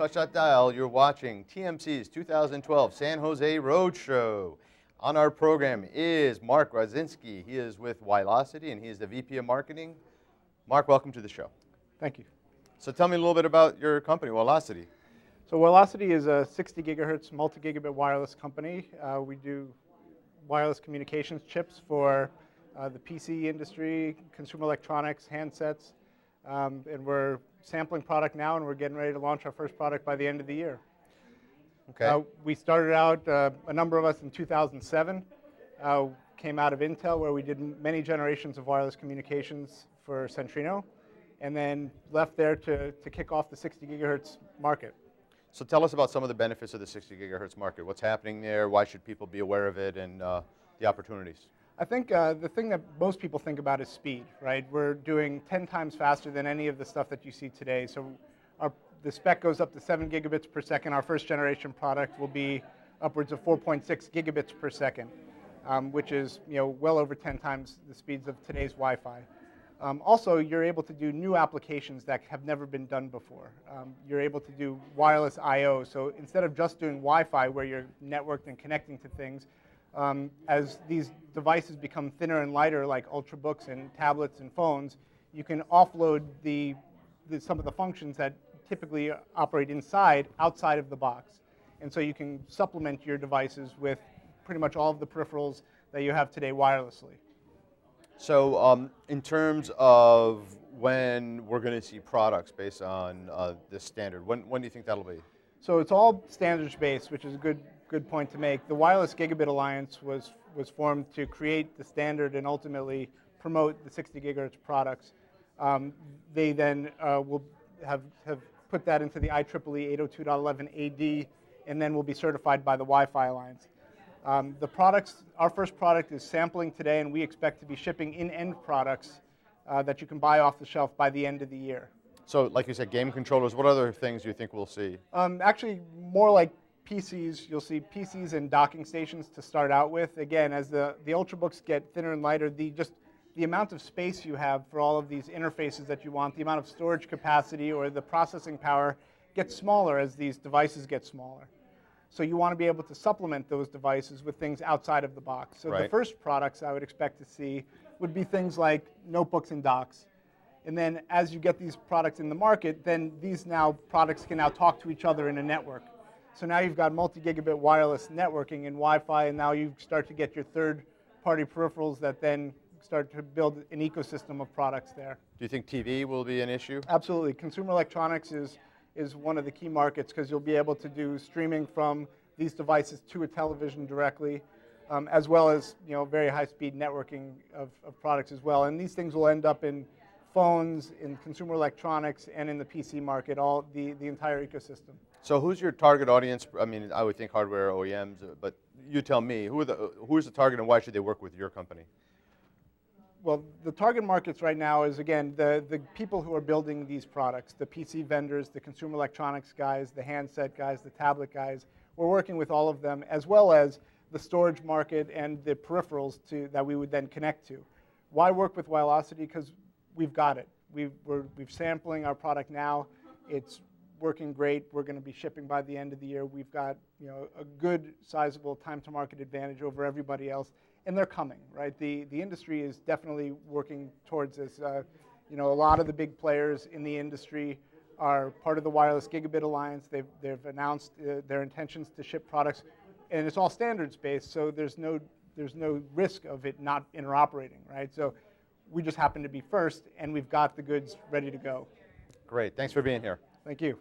touch that dial. You're watching TMC's 2012 San Jose Roadshow. On our program is Mark Grodzinsky. He is with Wilocity, and he is the VP of Marketing. Mark, welcome to the show. Thank you. So tell me a little bit about your company, Wilocity. So Wilocity is a 60 gigahertz multi-gigabit wireless company. We do wireless communications chips for the PC industry, consumer electronics, handsets, and we're sampling product now, and we're getting ready to launch our first product by the end of the year. Okay. We started out, a number of us in 2007, came out of Intel, where we did many generations of wireless communications for Centrino, and then left there to kick off the 60 gigahertz market. So tell us about some of the benefits of the 60 gigahertz market. What's happening there? Why should people be aware of it, and the opportunities? I think the thing that most people think about is speed, right? We're doing 10 times faster than any of the stuff that you see today. So the spec goes up to 7 gigabits per second. Our first generation product will be upwards of 4.6 gigabits per second, which is well over 10 times the speeds of today's Wi-Fi. Also, you're able to do new applications that have never been done before. You're able to do wireless I/O. So instead of just doing Wi-Fi, where you're networked and connecting to things, as these devices become thinner and lighter, like ultrabooks and tablets and phones, you can offload some of the functions that typically operate outside of the box. And so you can supplement your devices with pretty much all of the peripherals that you have today wirelessly. So in terms of when we're going to see products based on this standard, when do you think that'll be? So it's all standards-based, which is a good point to make. The Wireless Gigabit Alliance was formed to create the standard and ultimately promote the 60 gigahertz products. They then will have put that into the IEEE 802.11ad, and then will be certified by the Wi-Fi Alliance. Our first product is sampling today, and we expect to be shipping in-end products that you can buy off the shelf by the end of the year. So, like you said, game controllers. What other things do you think we'll see? Actually, more like PCs. You'll see PCs and docking stations to start out with. Again, as the ultrabooks get thinner and lighter, the amount of space you have for all of these interfaces that you want, the amount of storage capacity or the processing power gets smaller as these devices get smaller. So you want to be able to supplement those devices with things outside of the box. So right. The first products I would expect to see would be things like notebooks and docks. And then as you get these products in the market, then these products can now talk to each other in a network. So now you've got multi-gigabit wireless networking and Wi-Fi, and now you start to get your third-party peripherals that then start to build an ecosystem of products there. Do you think TV will be an issue? Absolutely. Consumer electronics is one of the key markets, because you'll be able to do streaming from these devices to a television directly, as well as very high-speed networking of products as well. And these things will end up in phones, in consumer electronics, and in the PC market, all the entire ecosystem. So who's your target audience? I mean, I would think hardware OEMs, but you tell me, who's the target, and why should they work with your company? Well, the target markets right now is, again, the people who are building these products, the PC vendors, the consumer electronics guys, the handset guys, the tablet guys. We're working with all of them, as well as the storage market and the peripherals that we would then connect to. Why work with Wilocity? Because we've got it. We're sampling our product now. It's working great. We're going to be shipping by the end of the year. We've got a good, sizable time-to-market advantage over everybody else. And they're coming, right? The industry is definitely working towards this. A lot of the big players in the industry are part of the Wireless Gigabit Alliance. They've announced their intentions to ship products, and it's all standards-based, so there's no risk of it not interoperating, right? So we just happen to be first, and we've got the goods ready to go. Great. Thanks for being here. Thank you.